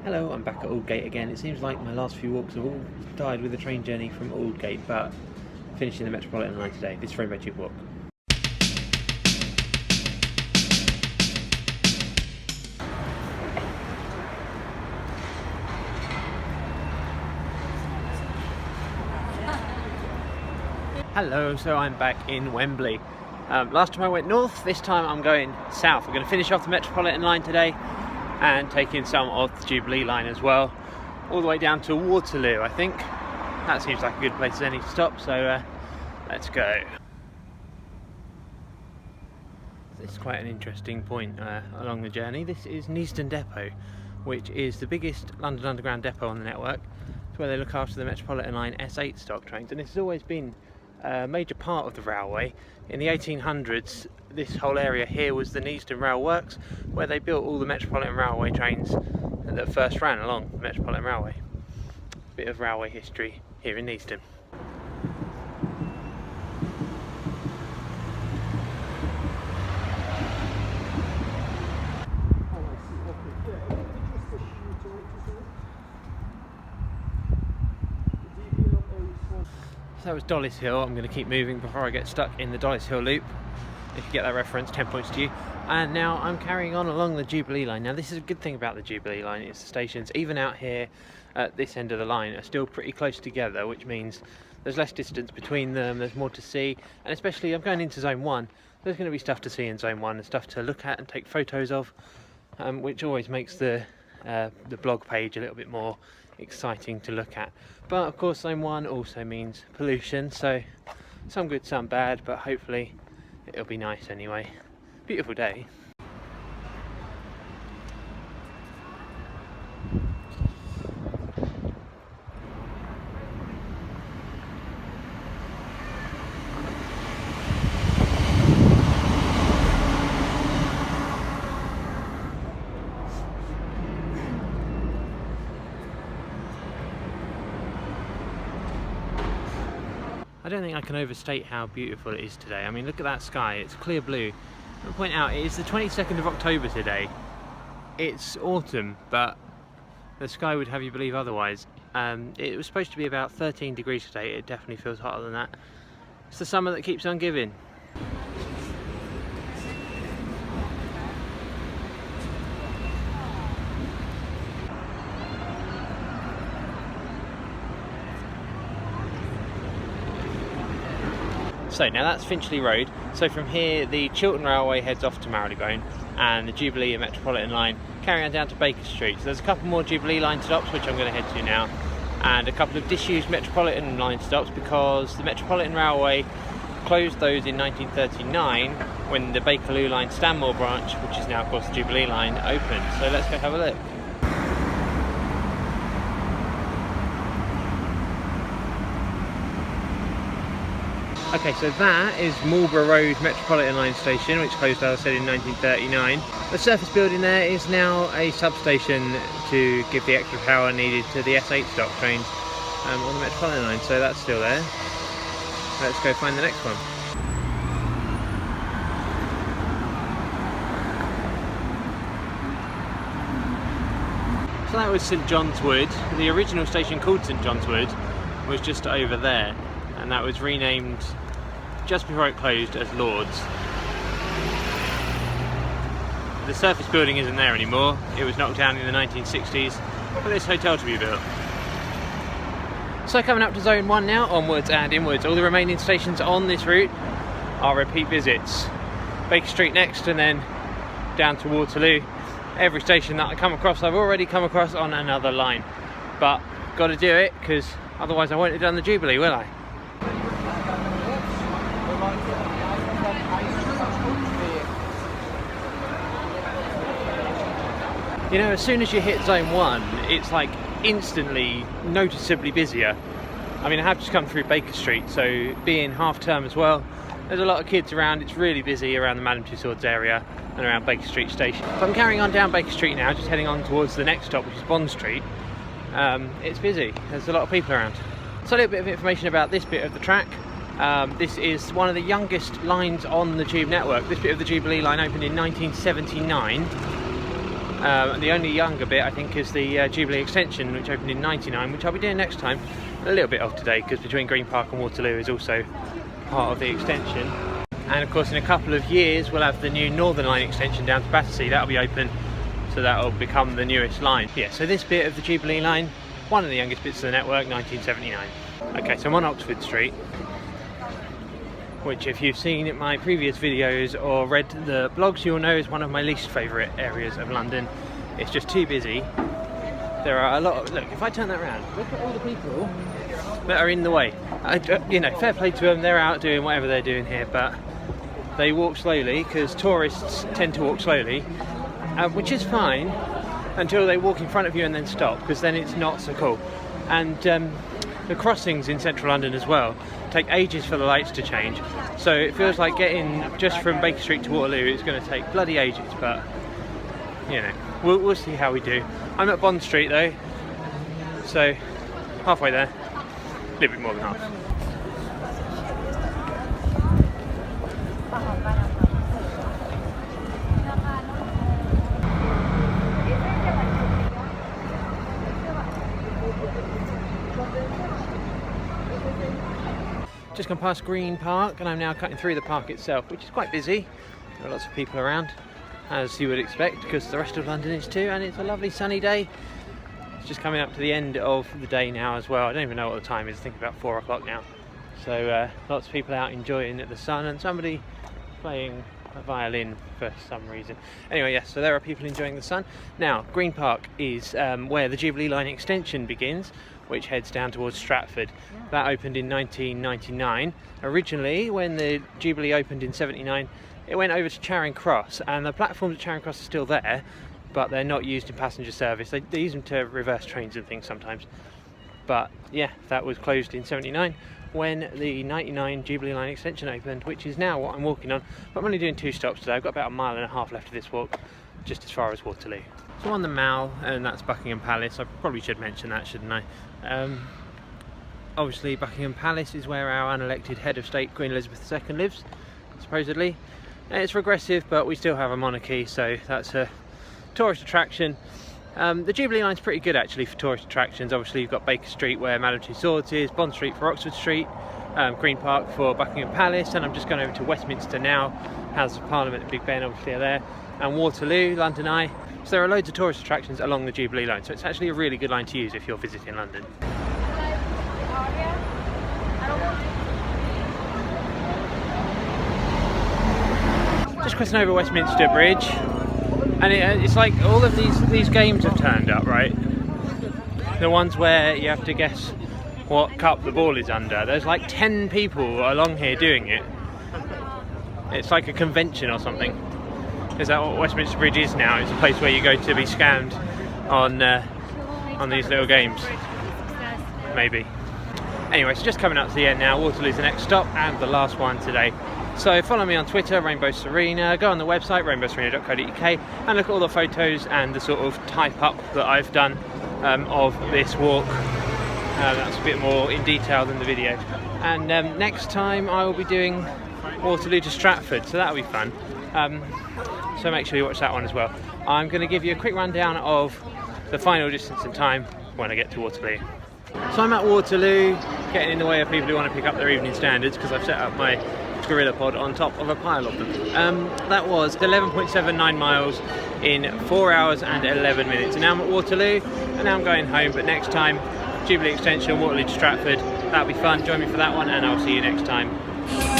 Hello, I'm back at Aldgate again. It seems like my last few walks have all died with a train journey from Aldgate, but finishing the Metropolitan line today. This is Rainbow Tube Walk. Hello, so I'm back in Wembley. Last time I went north, this time I'm going south. We're going to finish off the Metropolitan line today and take in some of the Jubilee line as well, all the way down to Waterloo. I think that seems like a good place as any to stop, so let's go. This is quite an interesting point along the journey. This is Neasden Depot, which is the biggest London Underground depot on the network. It's where they look after the Metropolitan line S8 stock trains, and this has always been a major part of the railway. In the 1800s, this whole area here was the Neasden Rail Works, where they built all the Metropolitan Railway trains that first ran along the Metropolitan Railway. Bit of railway history here in Neasden. So that was Dollis Hill. I'm going to keep moving before I get stuck in the Dollis Hill loop. If you get that reference, 10 points to you. And now I'm carrying on along the Jubilee line. Now this is a good thing about the Jubilee line, is the stations, even out here at this end of the line, are still pretty close together, which means there's less distance between them, there's more to see, and especially I'm going into Zone 1, there's going to be stuff to see in Zone 1 and stuff to look at and take photos of, which always makes the blog page a little bit more exciting to look at. But of course Zone 1 also means pollution, so some good, some bad, but hopefully it'll be nice anyway. Beautiful day. I don't think I can overstate how beautiful it is today. I mean, look at that sky, it's clear blue. I'll point out, it is the 22nd of October today. It's autumn, but the sky would have you believe otherwise. It was supposed to be about 13 degrees today. It definitely feels hotter than that. It's the summer that keeps on giving. So now that's Finchley Road. So from here the Chiltern Railway heads off to Marylebone, and the Jubilee and Metropolitan line carry on down to Baker Street. So there's a couple more Jubilee line stops which I'm going to head to now, and a couple of disused Metropolitan line stops because the Metropolitan Railway closed those in 1939 when the Bakerloo line Stanmore branch, which is now of course the Jubilee line, opened. So let's go have a look. Okay, so that is Marlborough Road Metropolitan line station, which closed, as I said, in 1939. The surface building there is now a substation to give the extra power needed to the S8 stock trains on the Metropolitan line, so that's still there. Let's go find the next one. So that was St John's Wood. The original station called St John's Wood was just over there, and that was renamed just before it closed as Lord's. The surface building isn't there anymore. It was knocked down in the 1960s for this hotel to be built. So coming up to Zone 1 now, onwards and inwards. All the remaining stations on this route are repeat visits. Baker Street next, and then down to Waterloo. Every station that I come across, I've already come across on another line. But got to do it, because otherwise I won't have done the Jubilee, will I? You know, as soon as you hit Zone 1, it's like instantly noticeably busier. I mean, I have just come through Baker Street, so being half term as well, there's a lot of kids around. It's really busy around the Madame Tussauds area and around Baker Street station. So I'm carrying on down Baker Street now, just heading on towards the next stop, which is Bond Street. It's busy, there's a lot of people around. So a little bit of information about this bit of the track. This is one of the youngest lines on the Tube network. This bit of the Jubilee line opened in 1979. The only younger bit I think is the Jubilee extension, which opened in '99, which I'll be doing next time. A little bit of today, because between Green Park and Waterloo is also part of the extension. And of course in a couple of years we'll have the new Northern Line extension down to Battersea. That'll be open, so that'll become the newest line. Yeah, so this bit of the Jubilee line, one of the youngest bits of the network, 1979. Okay, so I'm on Oxford Street, which if you've seen my previous videos or read the blogs, you'll know is one of my least favourite areas of London. It's just too busy. There are a lot of, look, if I turn that around, look at all the people that are in the way. You know, fair play to them, they're out doing whatever they're doing here, but they walk slowly, because tourists tend to walk slowly, which is fine until they walk in front of you and then stop, because then it's not so cool. And the crossings in central London as well take ages for the lights to change, so it feels like getting just from Baker Street to Waterloo is going to take bloody ages, but you know, we'll see how we do. I'm at Bond Street though, so halfway there, a little bit more than half. Just gone past Green Park and I'm now cutting through the park itself, which is quite busy. There are lots of people around, as you would expect, because the rest of London is too, and it's a lovely sunny day. It's just coming up to the end of the day now as well. I don't even know what the time is, I think about 4 o'clock now. So lots of people out enjoying the sun, and somebody playing a violin for some reason. Anyway, yes, so there are people enjoying the sun. Now, Green Park is where the Jubilee line extension begins, which heads down towards Stratford. That opened in 1999. Originally, when the Jubilee opened in '79, it went over to Charing Cross, and the platforms at Charing Cross are still there, but they're not used in passenger service. They use them to reverse trains and things sometimes. But yeah, that was closed in '79 when the '99 Jubilee line extension opened, which is now what I'm walking on. But I'm only doing 2 stops today. I've got about 1.5 miles left of this walk, just as far as Waterloo. So on the Mall, and that's Buckingham Palace. I probably should mention that, shouldn't I? Obviously Buckingham Palace is where our unelected head of state, Queen Elizabeth II, lives, supposedly. It's regressive, but we still have a monarchy, so that's a tourist attraction. The Jubilee line's pretty good actually for tourist attractions. Obviously you've got Baker Street where Madame Tussauds is, Bond Street for Oxford Street, Green Park for Buckingham Palace, and I'm just going over to Westminster now. House of Parliament and Big Ben obviously are there, and Waterloo, London Eye. So there are loads of tourist attractions along the Jubilee line, so it's actually a really good line to use if you're visiting London. Just crossing over Westminster Bridge, and it's like all of these games have turned up, right? The ones where you have to guess what cup the ball is under. There's like 10 people along here doing it. It's like a convention or something. Is that what Westminster Bridge is now? It's a place where you go to be scammed on these little games. Maybe. Anyway, so just coming up to the end now. Waterloo's the next stop and the last one today. So follow me on Twitter, Rainbow Serena, go on the website rainbowserena.co.uk and look at all the photos and the sort of type up that I've done of this walk. That's a bit more in detail than the video. And next time I will be doing Waterloo to Stratford, so that'll be fun. So make sure you watch that one as well. I'm going to give you a quick rundown of the final distance and time when I get to Waterloo. So I'm at Waterloo, getting in the way of people who want to pick up their evening standards because I've set up my gorilla pod on top of a pile of them. That was 11.79 miles in 4 hours and 11 minutes. And now I'm at Waterloo, and now I'm going home, but next time, Jubilee extension, Waterloo to Stratford. That'll be fun. Join me for that one, and I'll see you next time.